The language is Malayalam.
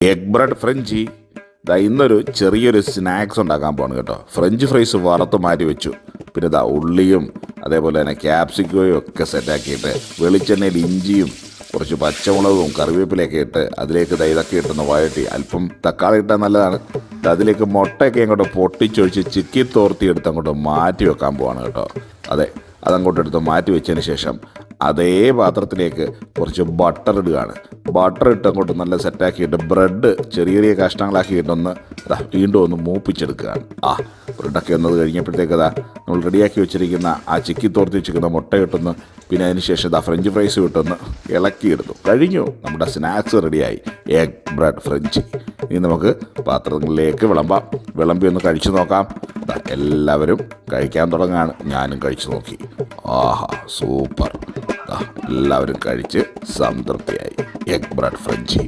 Egg bread ഫ്രഞ്ചി. ഇന്നൊരു ചെറിയൊരു സ്നാക്സ് ഉണ്ടാക്കാൻ പോകണം കേട്ടോ. ഫ്രഞ്ച് ഫ്രൈസ് വറുത്ത് മാറ്റി വെച്ചു. പിന്നെ ഉള്ളിയും അതേപോലെ തന്നെ ക്യാപ്സിക്കോയും ഒക്കെ സെറ്റാക്കിയിട്ട് വെളിച്ചെണ്ണയിൽ ഇഞ്ചിയും കുറച്ച് പച്ചമുളകും കറിവേപ്പിലയൊക്കെ ഇട്ട് അതിലേക്ക് ഇതൊക്കെ ഇട്ടൊന്ന് വഴറ്റി അല്പം തക്കാളി ഇട്ടാൽ നല്ലതാണ്. അതിലേക്ക് മുട്ടയൊക്കെ അങ്ങോട്ട് പൊട്ടിച്ചൊഴിച്ച് ചിക്കി തോർത്തി എടുത്ത് അങ്ങോട്ട് മാറ്റി വെക്കാൻ പോവാണ് കേട്ടോ. അതെ, അതങ്ങോട്ട് എടുത്ത് മാറ്റി വെച്ചതിന് ശേഷം അതേ പാത്രത്തിലേക്ക് കുറച്ച് ബട്ടർ ഇടുകയാണ്. ബട്ടർ ഇട്ട് അങ്ങോട്ട് നല്ല സെറ്റാക്കിയിട്ട് ബ്രെഡ് ചെറിയ ചെറിയ കഷ്ണങ്ങളാക്കിയിട്ടൊന്ന് വീണ്ടും ഒന്ന് മൂപ്പിച്ചെടുക്കുകയാണ്. ബ്രെഡൊക്കെ എന്നത് കഴിഞ്ഞപ്പോഴത്തേക്ക് നമ്മൾ റെഡിയാക്കി വെച്ചിരിക്കുന്ന ആ ചിക്കി തോർത്തി വെച്ചിരിക്കുന്ന മുട്ട ഇട്ടൊന്ന് പിന്നെ അതിന് ശേഷം ഫ്രഞ്ച് ഫ്രൈസ് ഇട്ടൊന്ന് ഇളക്കിയെടുത്തു. കഴിഞ്ഞു, നമ്മുടെ സ്നാക്സ് റെഡിയായി. Egg bread ഫ്രഞ്ചി. ഇനി നമുക്ക് പാത്രങ്ങളിലേക്ക് വിളമ്പി ഒന്ന് കഴിച്ചു നോക്കാം. എല്ലാവരും കഴിക്കാൻ തുടങ്ങുകയാണ്. ഞാനും കഴിച്ചു നോക്കി. സൂപ്പർ. എല്ലാവരും കഴിച്ച് സംതൃപ്തിയായി. Egg bread ഫ്രഞ്ചി.